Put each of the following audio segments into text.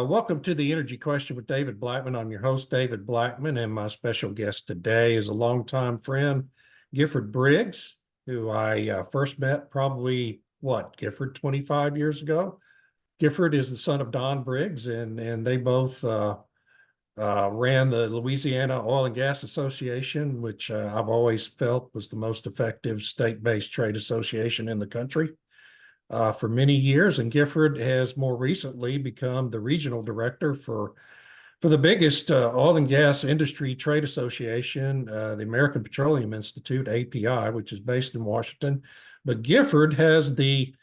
welcome to the Energy Question with David Blackmon. I'm your host, David Blackmon, and my special guest today is a longtime friend, Gifford Briggs, who I first met probably, Gifford, 25 years ago. Gifford is the son of Don Briggs, and they both ran the Louisiana Oil and Gas Association, which I've always felt was the most effective state-based trade association in the country. For many years, and Gifford has more recently become the regional director for the biggest oil and gas industry trade association, the American Petroleum Institute, API, which is based in Washington. But Gifford has the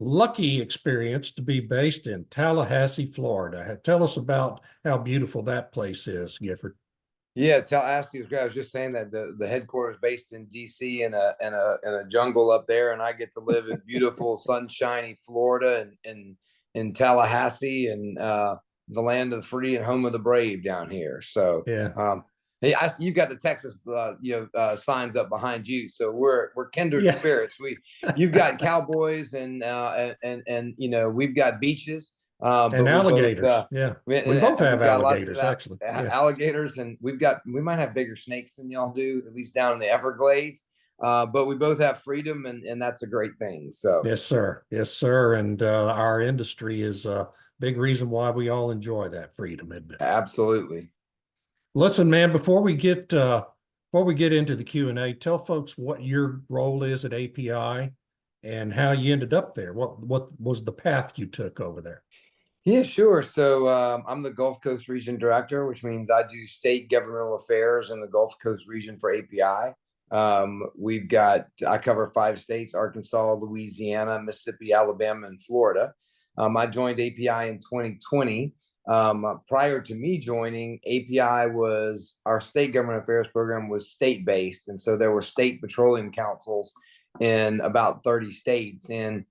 lucky experience to be based in Tallahassee, Florida. Tell us about how beautiful that place is, Gifford. Yeah, Tallahassee is great. I was just saying that the headquarters based in DC in a jungle up there, and I get to live in beautiful, sunshiny Florida and in Tallahassee and the land of the free and home of the brave down here. So Yeah. hey, you've got the Texas signs up behind you, so we're kindred Yeah. spirits. You've got cowboys and we've got beaches. And But alligators. We both have we've got lots alligators, of actually. Yeah. alligators, and we might have bigger snakes than y'all do, at least down in the Everglades. But we both have freedom, and that's a great thing. So Yes, sir. Yes, sir. And our industry is a big reason why we all enjoy that freedom, isn't it? absolutely. Listen, man, before we get into the Q&A, tell folks what your role is at API and how you ended up there. What was the path you took over there? Yeah, sure. So I'm the Gulf Coast Region Director, which means I do state governmental affairs in the Gulf Coast region for API. I cover 5 states: Arkansas, Louisiana, Mississippi, Alabama, and Florida. I joined API in 2020. Prior to me joining, API was our state government affairs program was state-based. And so there were state petroleum councils in about 30 states. And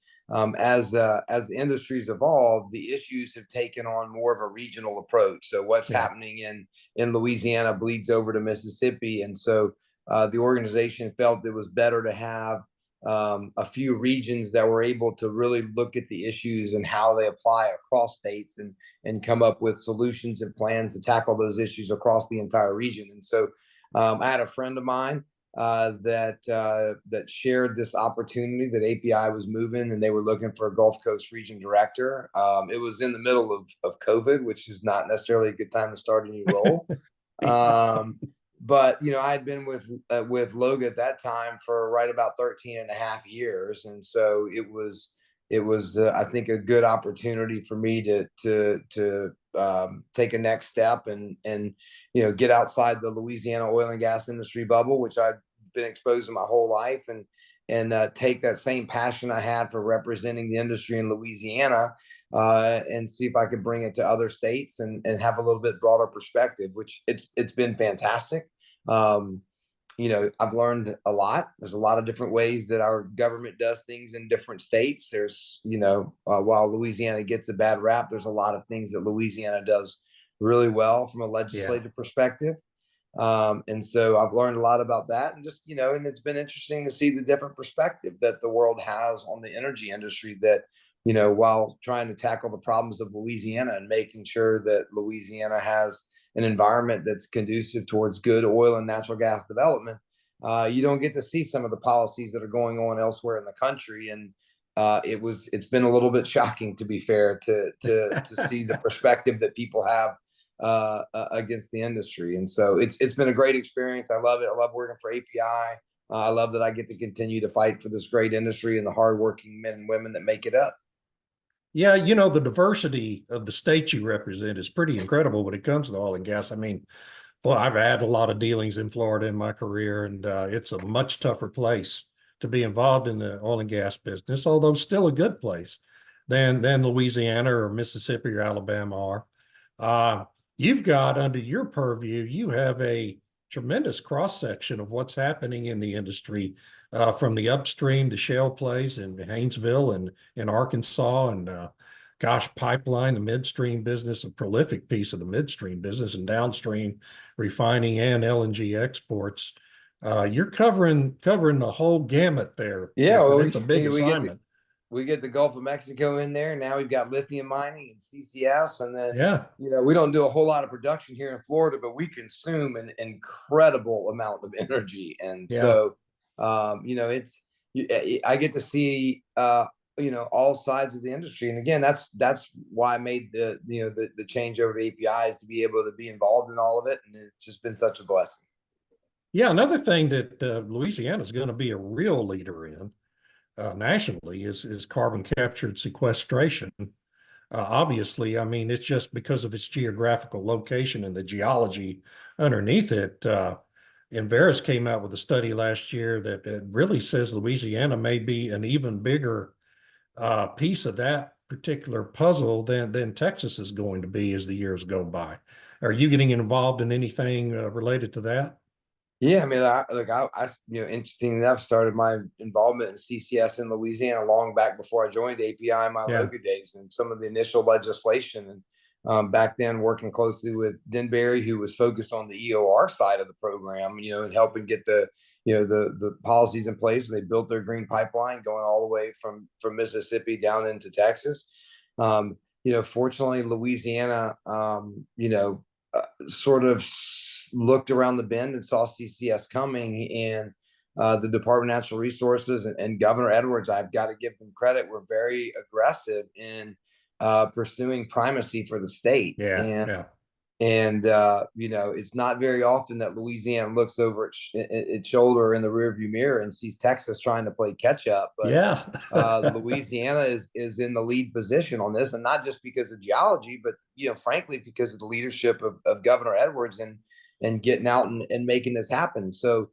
as the industry's evolved, the issues have taken on more of a regional approach. So what's happening in Louisiana bleeds over to Mississippi, and so the organization felt it was better to have a few regions that were able to really look at the issues and how they apply across states and come up with solutions and plans to tackle those issues across the entire region. And so I had a friend of mine that shared this opportunity that API was moving, and they were looking for a Gulf Coast region director. It was in the middle of COVID, which is not necessarily a good time to start a new role. But I had been with Loga at that time for right about 13 and a half years, and so it was I think a good opportunity for me to take a next step and get outside the Louisiana oil and gas industry bubble, which I've been exposed to my whole life, and take that same passion I had for representing the industry in Louisiana and see if I could bring it to other states and have a little bit broader perspective, which it's been fantastic. I've learned a lot. There's a lot of different ways that our government does things in different states. There's, while Louisiana gets a bad rap, there's a lot of things that Louisiana does really well from a legislative perspective. And so I've learned a lot about that, and just, and it's been interesting to see the different perspective that the world has on the energy industry that, while trying to tackle the problems of Louisiana and making sure that Louisiana has an environment that's conducive towards good oil and natural gas development, you don't get to see some of the policies that are going on elsewhere in the country. And it's been a little bit shocking, to be fair, to see the perspective that people have against the industry. And so it's been a great experience. I love it. I love working for API. I love that I get to continue to fight for this great industry and the hardworking men and women that make it up. Yeah, the diversity of the states you represent is pretty incredible when it comes to oil and gas. I mean, well, I've had a lot of dealings in Florida in my career, and it's a much tougher place to be involved in the oil and gas business, although still a good place than Louisiana or Mississippi or Alabama are. You've got under your purview, you have a tremendous cross-section of what's happening in the industry, from the upstream to shale plays in Haynesville and in Arkansas, and pipeline, the midstream business, a prolific piece of the midstream business, and downstream refining and LNG exports. You're covering the whole gamut there. Yeah, well, it's a big assignment. we get the Gulf of Mexico in there. Now we've got lithium mining and CCS, and then Yeah. we don't do a whole lot of production here in Florida, but we consume an incredible amount of energy, and Yeah. so it's I get to see all sides of the industry, and again, that's why I made the change over to APIs to be able to be involved in all of it, and it's just been such a blessing. Yeah. Another thing that Louisiana is going to be a real leader in nationally is carbon capture and sequestration. Obviously, I mean, it's just because of its geographical location and the geology underneath it. Enverus came out with a study last year that it really says Louisiana may be an even bigger piece of that particular puzzle than Texas is going to be as the years go by. Are you getting involved in anything related to that? Yeah, I mean, interesting enough, started my involvement in CCS in Louisiana long back before I joined API in my Yeah. Loga days, and some of the initial legislation. And back then, working closely with Denbury, who was focused on the EOR side of the program, and helping get the policies in place. And they built their green pipeline going all the way from Mississippi down into Texas. Fortunately, Louisiana, sort of looked around the bend and saw CCS coming, and the Department of Natural Resources and Governor Edwards, I've got to give them credit, were very aggressive in pursuing primacy for the state. Yeah. And Yeah. it's not very often that Louisiana looks over its shoulder in the rearview mirror and sees Texas trying to play catch up. But Yeah. Louisiana is in the lead position on this, and not just because of geology, but frankly, because of the leadership of Governor Edwards and getting out and making this happen. So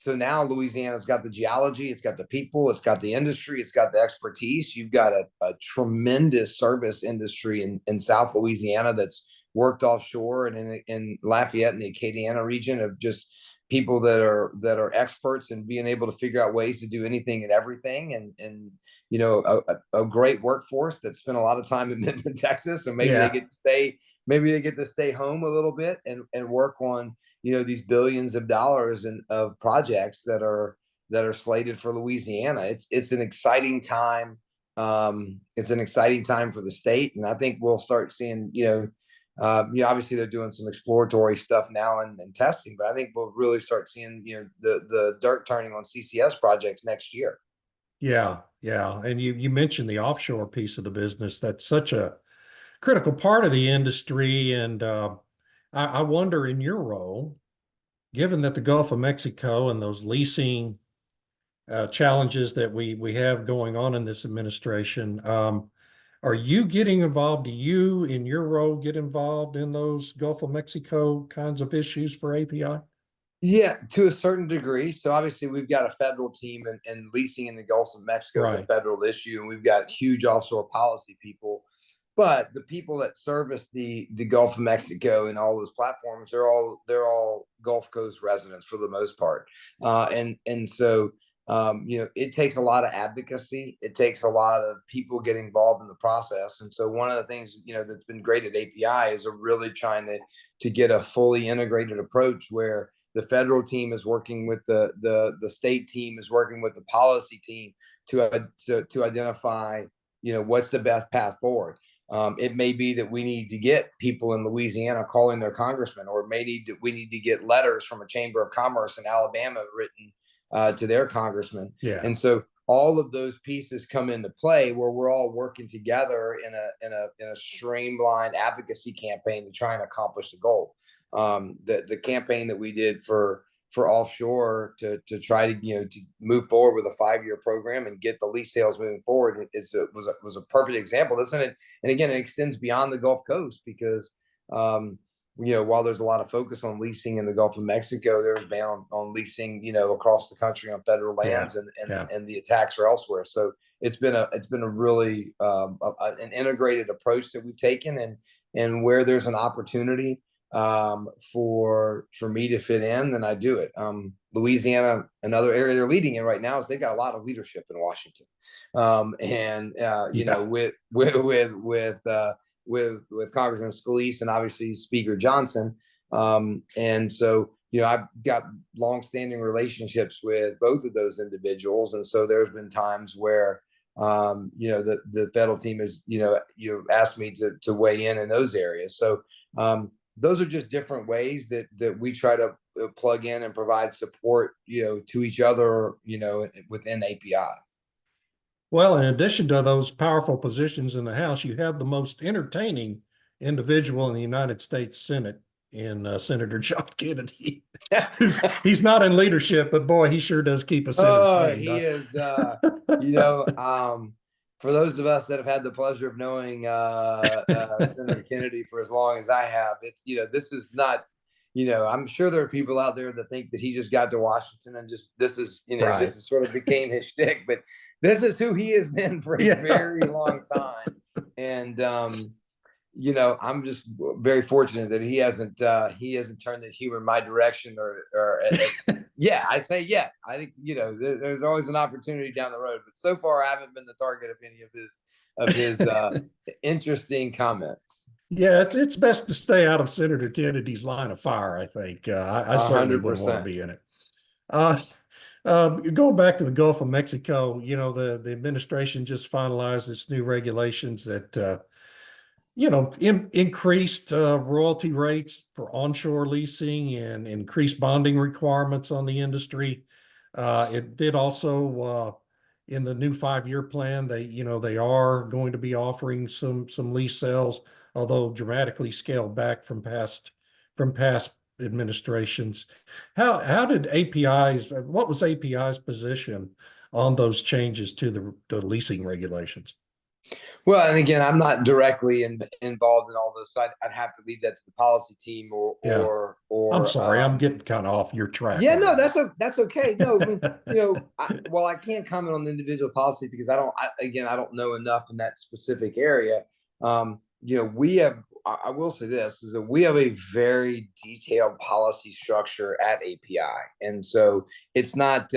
now Louisiana's got the geology, it's got the people, it's got the industry, it's got the expertise. You've got a tremendous service industry in South Louisiana that's worked offshore, and in Lafayette and the Acadiana region, of just people that are experts and being able to figure out ways to do anything and everything, and a great workforce that spent a lot of time in Midland, Texas, and maybe they get to stay home a little bit and work on these billions of dollars of projects that are slated for Louisiana. It's an exciting time. It's an exciting time for the state, and I think we'll start seeing obviously they're doing some exploratory stuff now and testing, but I think we'll really start seeing the dirt turning on CCS projects next year. Yeah. Yeah. And you mentioned the offshore piece of the business. That's such a critical part of the industry. And I wonder, in your role, given that the Gulf of Mexico and those leasing challenges that we have going on in this administration, are you getting involved? Do you, in your role, get involved in those Gulf of Mexico kinds of issues for API? Yeah, to a certain degree. So obviously we've got a federal team, and leasing in the Gulf of Mexico is a Right. federal issue, and we've got huge offshore policy people. But the people that service the Gulf of Mexico and all those platforms, they're all Gulf Coast residents for the most part. And so it takes a lot of advocacy. It takes a lot of people getting involved in the process. And so one of the things that's been great at API is really trying to get a fully integrated approach where the federal team is working with the state team, is working with the policy team to identify what's the best path forward. It may be that we need to get people in Louisiana calling their congressman, or we need to get letters from a chamber of commerce in Alabama written to their congressman. Yeah. And so all of those pieces come into play where we're all working together in a streamlined advocacy campaign to try and accomplish the goal. The campaign that we did for offshore to try to move forward with a 5-year program and get the lease sales moving forward was a perfect example, isn't it? And again, it extends beyond the Gulf Coast, because while there's a lot of focus on leasing in the Gulf of Mexico, there's been on leasing across the country on federal lands, and the attacks are elsewhere. So it's been a really an integrated approach that we've taken, and where there's an opportunity for me to fit in, then I do it. Louisiana, another area they're leading in right now, is they've got a lot of leadership in Washington, with Congressman Scalise and obviously Speaker Johnson, and so I've got longstanding relationships with both of those individuals, and so there's been times where the federal team is, you asked me to weigh in those areas. So those are just different ways that we try to plug in and provide support, to each other, within API. Well, in addition to those powerful positions in the House, you have the most entertaining individual in the United States Senate in Senator John Kennedy. He's not in leadership, but boy, he sure does keep us entertained. He is, for those of us that have had the pleasure of knowing Senator Kennedy for as long as I have, it's, this is not, I'm sure there are people out there that think that he just got to Washington and this is sort of became his shtick, but this is who he has been for a very long time. And, I'm just very fortunate that he hasn't turned the humor in my direction yeah, I say, yeah, I think, there's always an opportunity down the road, but so far I haven't been the target of any of his interesting comments. Yeah, it's best to stay out of Senator Kennedy's line of fire, I think. I certainly wouldn't want to be in it. Going back to the Gulf of Mexico, the administration just finalized its new regulations that increased royalty rates for onshore leasing and increased bonding requirements on the industry. It did also in the new 5-year plan. They are going to be offering some lease sales, although dramatically scaled back from past administrations. How did API's what was API's position on those changes to the leasing regulations? Well, and again, I'm not directly involved in all this. So I'd have to leave that to the policy team or I'm sorry, I'm getting kind of off your track. Yeah, no, that's okay. No, I mean, while I can't comment on the individual policy because I don't know enough in that specific area. We have, I will say this, is that we have a very detailed policy structure at API. And so it's not,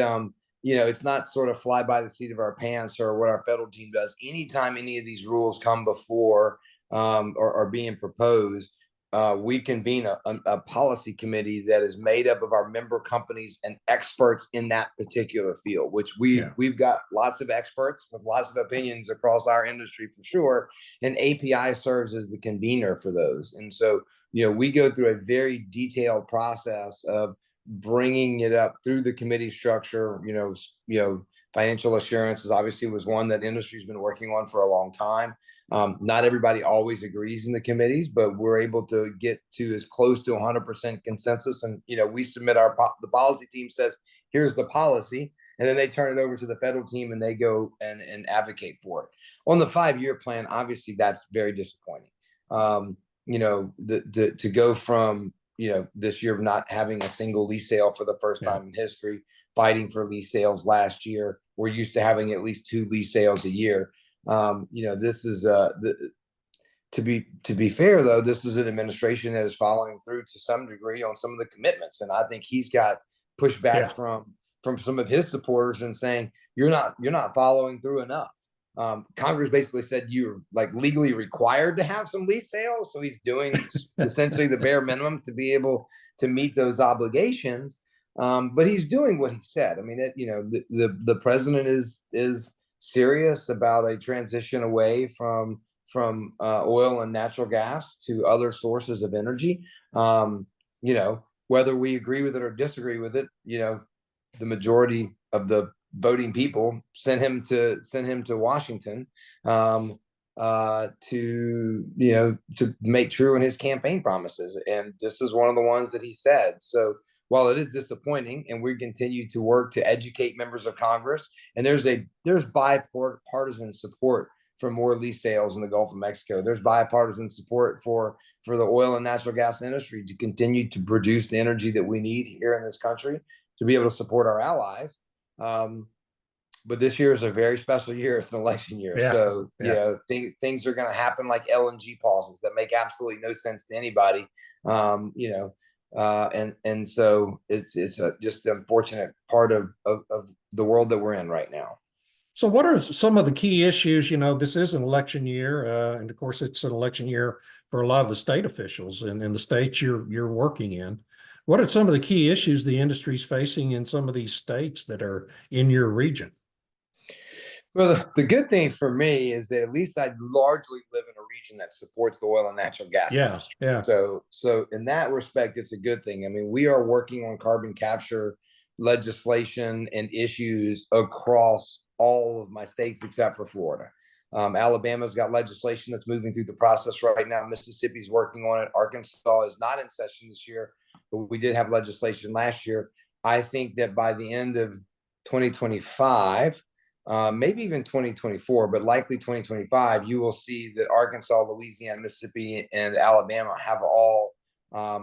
it's not sort of fly by the seat of our pants or what our federal team does. Anytime any of these rules come before or are being proposed, we convene a policy committee that is made up of our member companies and experts in that particular field, which we've got lots of experts with lots of opinions across our industry for sure. And API serves as the convener for those. And so, we go through a very detailed process of bringing it up through the committee structure. Financial assurance is obviously was one that industry's been working on for a long time. Not everybody always agrees in the committees, but we're able to get to as close to 100% consensus. And, we submit the policy team says, here's the policy. And then they turn it over to the federal team and they go and advocate for it. On the 5-year plan, obviously that's very disappointing. To go from, this year not having a single lease sale for the first time in history, fighting for lease sales last year. We're used to having at least 2 lease sales a year. This is to be fair though, this is an administration that is following through to some degree on some of the commitments, and I think he's got pushback from some of his supporters and saying you're not following through enough. Congress basically said you're like legally required to have some lease sales, so he's doing essentially the bare minimum to be able to meet those obligations. But he's doing what he said. I mean, the president is serious about a transition away from oil and natural gas to other sources of energy. Whether we agree with it or disagree with it, the majority of the voting people sent him to Washington to make true in his campaign promises, and this is one of the ones that he said. So while it is disappointing, and we continue to work to educate members of Congress, and there's bipartisan support for more lease sales in the Gulf of Mexico. There's bipartisan support for the oil and natural gas industry to continue to produce the energy that we need here in this country to be able to support our allies. But this year is a very special year. It's an election year. So, things are going to happen like LNG pauses that make absolutely no sense to anybody. And so it's just an unfortunate part of the world that we're in right now. So what are some of the key issues? This is an election year, and of course it's an election year for a lot of the state officials in the states you're working in. What are some of the key issues the industry is facing in some of these states that are in your region? Well, the good thing for me is that at least I largely live in a region that supports the oil and natural gas Yeah, industry. yeah. So in that respect, it's a good thing. I mean, we are working on carbon capture legislation and issues across all of my states except for Florida. Alabama's got legislation that's moving through the process right now. Mississippi's working on it. Arkansas is not in session this year, but we did have legislation last year. I think that by the end of 2025, maybe even 2024, but likely 2025, you will see that Arkansas, Louisiana, Mississippi, and Alabama have all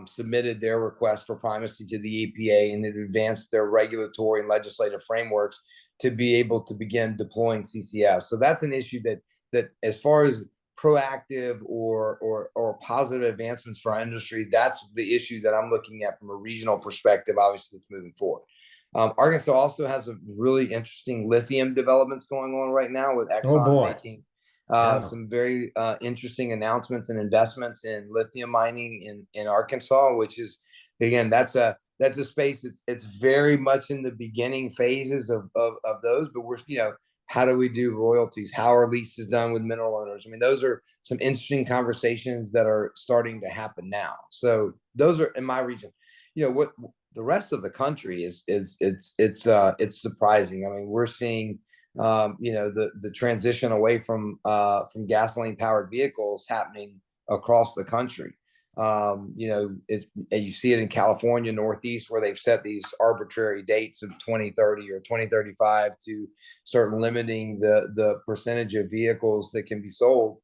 submitted their request for primacy to the EPA and have advanced their regulatory and legislative frameworks to be able to begin deploying CCS. So that's an issue that as far as proactive or positive advancements for our industry, that's the issue that I'm looking at from a regional perspective, obviously, that's moving forward. Arkansas also has a really interesting lithium developments going on right now with Oh Exxon boy. making Yeah. some very interesting announcements and investments in lithium mining in Arkansas, which is, again, that's a space it's very much in the beginning phases of those, but we're, how do we do royalties? How are leases done with mineral owners? I mean, those are some interesting conversations that are starting to happen now. So those are in my region. What the rest of the country is it's surprising. I mean, we're seeing the transition away from gasoline powered vehicles happening across the country. You see it in California, Northeast, where they've set these arbitrary dates of 2030 or 2035 to start limiting the percentage of vehicles that can be sold.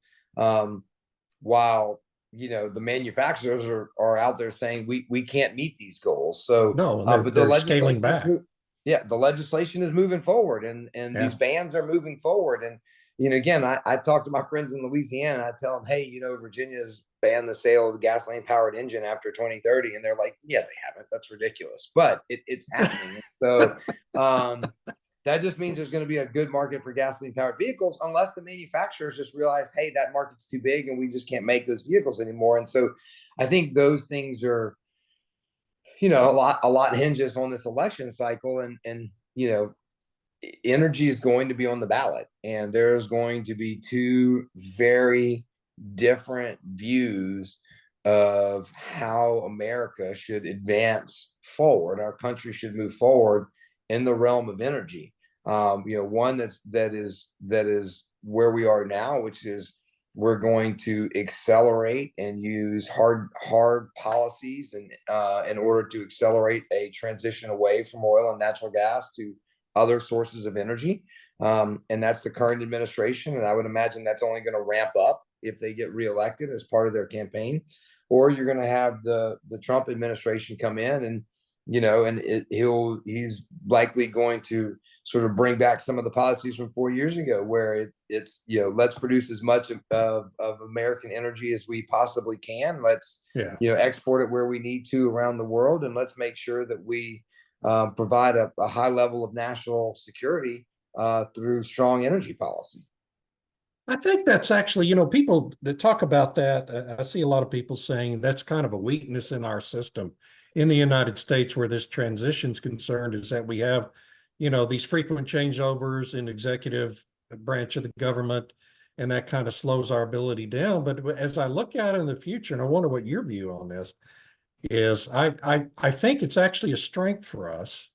While the manufacturers are out there saying we can't meet these goals. So No, and but the they're scaling legislation back. the legislation is moving forward, and Yeah. these bans are moving forward. And again, I talk to my friends in Louisiana. I tell them, hey, Virginia's banned the sale of the gasoline powered engine after 2030, and they're like, yeah, they haven't. That's ridiculous, but it's happening. So that just means there's going to be a good market for gasoline powered vehicles, unless the manufacturers just realize, hey, that market's too big and we just can't make those vehicles anymore. And so I think those things are, a lot hinges on this election cycle, and energy is going to be on the ballot, and there's going to be two very different views of how America should advance forward. Our country should move forward in the realm of energy. One that is where we are now, which is we're going to accelerate and use hard policies and in order to accelerate a transition away from oil and natural gas to other sources of energy. And that's the current administration. And I would imagine that's only going to ramp up if they get reelected as part of their campaign. Or you're going to have the Trump administration come in, and he's likely going to sort of bring back some of the policies from 4 years ago, where it's let's produce as much of American energy as we possibly can. Let's export it where we need to around the world, and let's make sure that we provide a high level of national security through strong energy policy. I think that's actually, people that talk about that, I see a lot of people saying that's kind of a weakness in our system in the United States where this transition is concerned, is that we have, these frequent changeovers in executive branch of the government, and that kind of slows our ability down. But as I look out in the future, and I wonder what your view on this is, I think it's actually a strength for us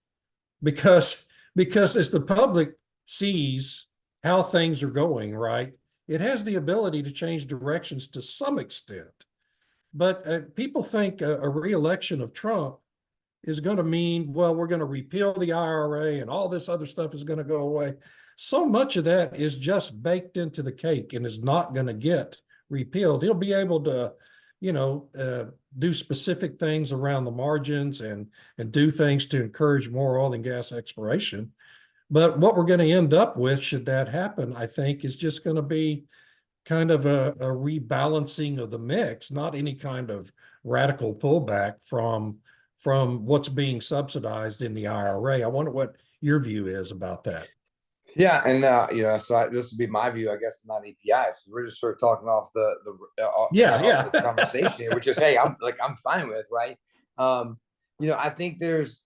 because as the public sees how things are going, right, it has the ability to change directions to some extent. But people think a reelection of Trump is going to mean, well, we're going to repeal the IRA and all this other stuff is going to go away. So much of that is just baked into the cake and is not going to get repealed. He'll be able to, do specific things around the margins and do things to encourage more oil and gas exploration. But what we're going to end up with, should that happen, I think, is just going to be kind of a rebalancing of the mix, not any kind of radical pullback from what's being subsidized in the IRA. I wonder what your view is about that. Yeah, and so this would be my view, I guess, not API. So we're just sort of talking off Yeah. the conversation here, which is, hey, I'm fine with, right. I think there's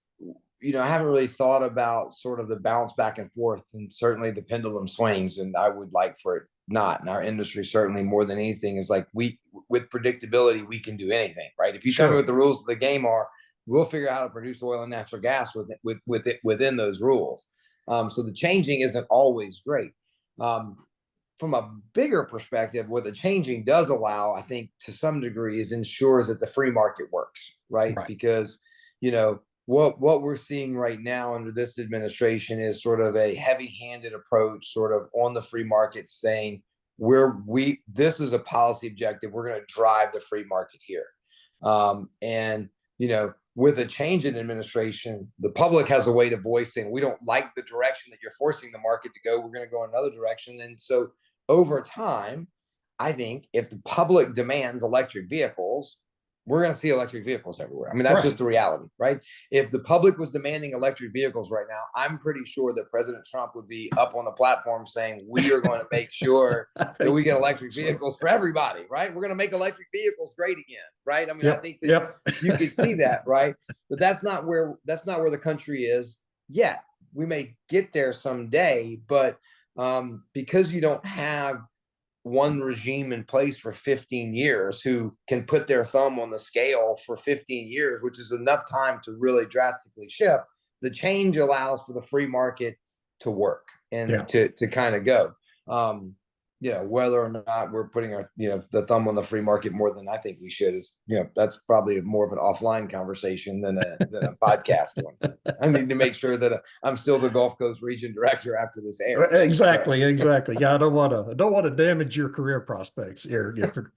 I haven't really thought about sort of the bounce back and forth, and certainly the pendulum swings, and I would like for it not. And our industry, certainly more than anything, is like, with predictability, we can do anything, right? If you tell me what the rules of the game are, we'll figure out how to produce oil and natural gas within those rules. So the changing isn't always great. From a bigger perspective, what the changing does allow, I think, to some degree, is ensures that the free market works, right? Because, what we're seeing right now under this administration is sort of a heavy-handed approach, sort of on the free market, saying this is a policy objective. We're going to drive the free market here. And with a change in administration, the public has a way to voice saying, we don't like the direction that you're forcing the market to go. We're going to go another direction. And so over time, I think if the public demands electric vehicles, we're going to see electric vehicles everywhere. I mean, that's just the reality, right? If the public was demanding electric vehicles right now, I'm pretty sure that President Trump would be up on the platform saying, we are going to make sure that we get electric vehicles for everybody, right? We're going to make electric vehicles great again, right? I mean, I think that you could see that, right? But that's not where the country is yet. We may get there someday, but because you don't have one regime in place for 15 years who can put their thumb on the scale for 15 years, which is enough time to really drastically shift, the change allows for the free market to work and to kind of go. Whether or not we're putting our, the thumb on the free market more than I think we should is, that's probably more of an offline conversation than a podcast one. I need to make sure that I'm still the Gulf Coast region director after this airs. Exactly. Yeah, I don't want to damage your career prospects here, Gifford.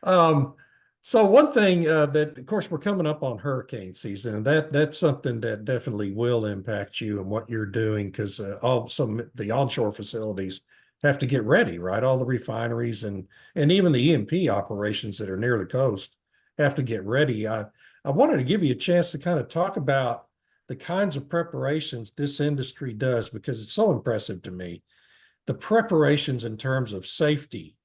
So one thing that, of course, we're coming up on hurricane season, and that's something that definitely will impact you and what you're doing, because the onshore facilities have to get ready, right? All the refineries and even the E&P operations that are near the coast have to get ready. I wanted to give you a chance to kind of talk about the kinds of preparations this industry does, because it's so impressive to me. The preparations in terms of safety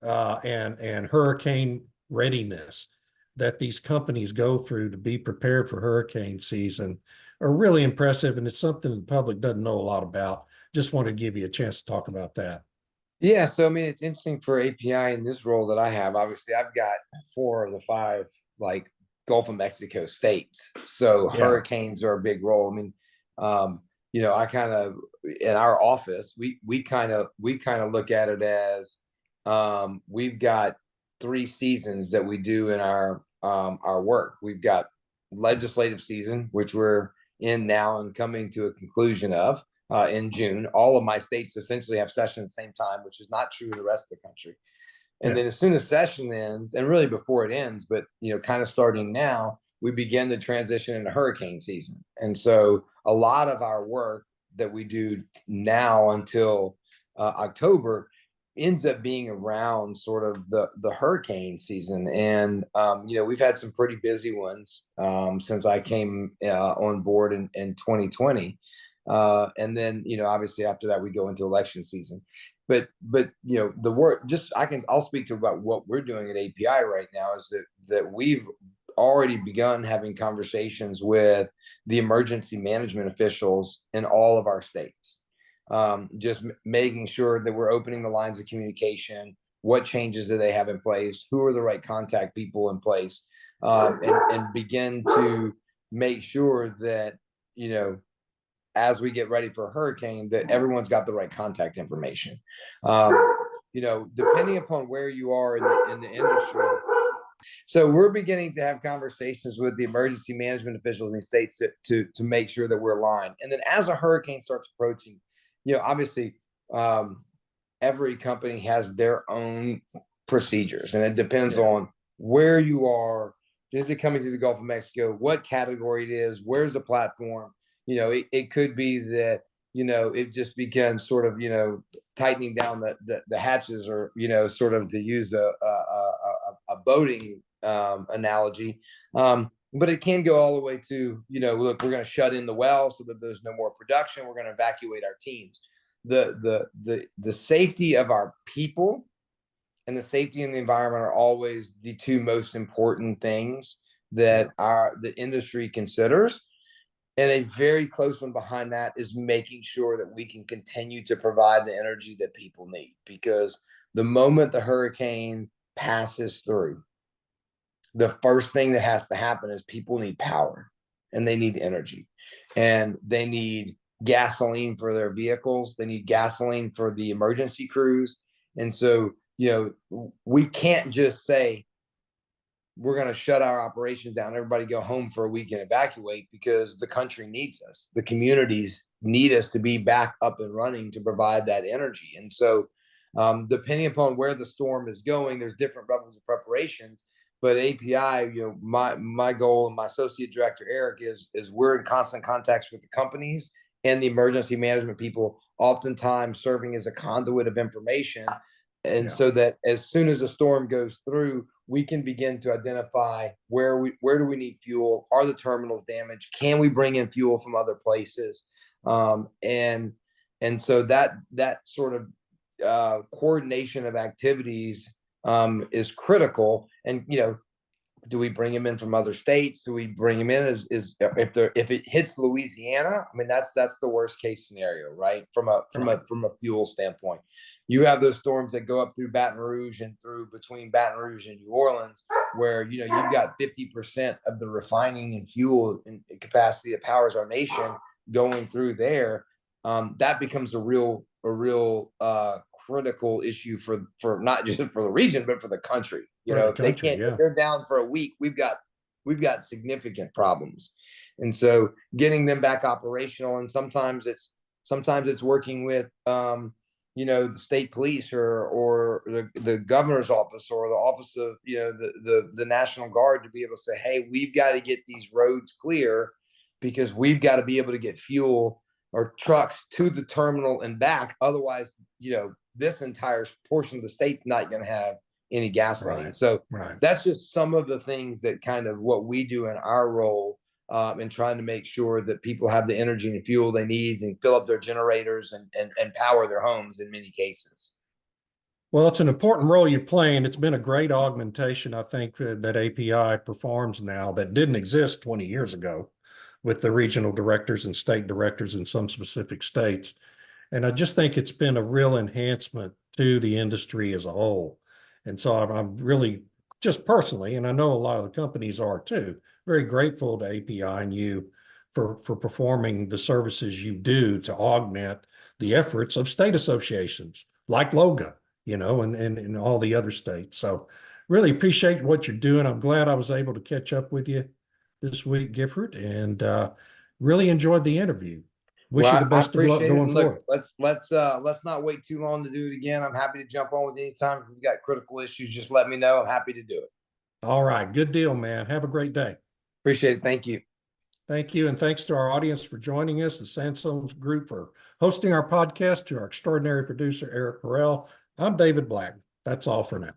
and hurricane readiness that these companies go through to be prepared for hurricane season are really impressive, and it's something the public doesn't know a lot about. Just wanted to give you a chance to talk about that. Yeah, so I mean, it's interesting for API in this role that I have. Obviously, I've got 4 of the 5 like Gulf of Mexico states, so hurricanes are a big role. I mean, I kind of, in our office, we kind of look at it as we've got 3 seasons that we do in our work. We've got legislative season, which we're in now and coming to a conclusion of in June. All of my states essentially have session at the same time, which is not true in the rest of the country. And then as soon as session ends, and really before it ends, but kind of starting now, we begin to transition into hurricane season. And so a lot of our work that we do now until October ends up being around sort of the hurricane season. And we've had some pretty busy ones since I came on board in 2020. And then obviously after that we go into election season. But the work, I'll speak to about what we're doing at API right now, is that we've already begun having conversations with the emergency management officials in all of our states. Just making sure that we're opening the lines of communication. What changes do they have in place? Who are the right contact people in place? And begin to make sure that, as we get ready for a hurricane, that everyone's got the right contact information. Depending upon where you are in the industry. So we're beginning to have conversations with the emergency management officials in these states to make sure that we're aligned. And then as a hurricane starts approaching, obviously every company has their own procedures, and it depends on where you are. Is it coming to the Gulf of Mexico? What category it is? Where's the platform? It could be that, it just begins sort of, tightening down the hatches, or, sort of to use a boating analogy. But it can go all the way to, look, we're going to shut in the well so that there's no more production. We're going to evacuate our teams. The safety of our people and the safety and the environment are always the 2 most important things that the industry considers. And a very close one behind that is making sure that we can continue to provide the energy that people need. Because the moment the hurricane passes through, the first thing that has to happen is people need power and they need energy and they need gasoline for their vehicles. They need gasoline for the emergency crews. And so, we can't just say, we're going to shut our operations down, everybody go home for a week and evacuate, because the country needs us. The communities need us to be back up and running to provide that energy. And so, depending upon where the storm is going, there's different levels of preparations. But API, my goal, and my associate director Eric is we're in constant contact with the companies and the emergency management people, oftentimes serving as a conduit of information. And so that as soon as a storm goes through, we can begin to identify where do we need fuel? Are the terminals damaged? Can we bring in fuel from other places? And so that sort of coordination of activities is critical. And do we bring them in from other states? Do we bring them in as if it hits Louisiana? I mean, that's the worst case scenario, right? From a fuel standpoint, you have those storms that go up through Baton Rouge and through between Baton Rouge and New Orleans, where you've got 50% of the refining and fuel and capacity that powers our nation going through there. That becomes a real critical issue for not just for the region, but for the country. If they can't, if they're down for a week, we've got significant problems. And so getting them back operational, and sometimes it's working with the state police or the governor's office or the office of the National Guard, to be able to say, hey, we've got to get these roads clear, because we've got to be able to get fuel or trucks to the terminal and back. Otherwise, this entire portion of the state's not going to have any gasoline. Right. So Right. that's just some of the things that kind of what we do in our role in trying to make sure that people have the energy and fuel they need and fill up their generators and power their homes in many cases. Well, it's an important role you play, and it's been a great augmentation, I think, that API performs now that didn't exist 20 years ago with the regional directors and state directors in some specific states. And I just think it's been a real enhancement to the industry as a whole. And so I'm really, just personally, and I know a lot of the companies are too, very grateful to API and you for performing the services you do to augment the efforts of state associations like LOGA, and all the other states. So really appreciate what you're doing. I'm glad I was able to catch up with you this week, Gifford, and really enjoyed the interview. Wish you the best of luck going forward. Let's not wait too long to do it again. I'm happy to jump on with any time. If we've got critical issues, just let me know. I'm happy to do it. All right. Good deal, man. Have a great day. Appreciate it. Thank you. Thank you. And thanks to our audience for joining us, the Sandstones Group for hosting our podcast, to our extraordinary producer, Eric Perel. I'm David Black. That's all for now.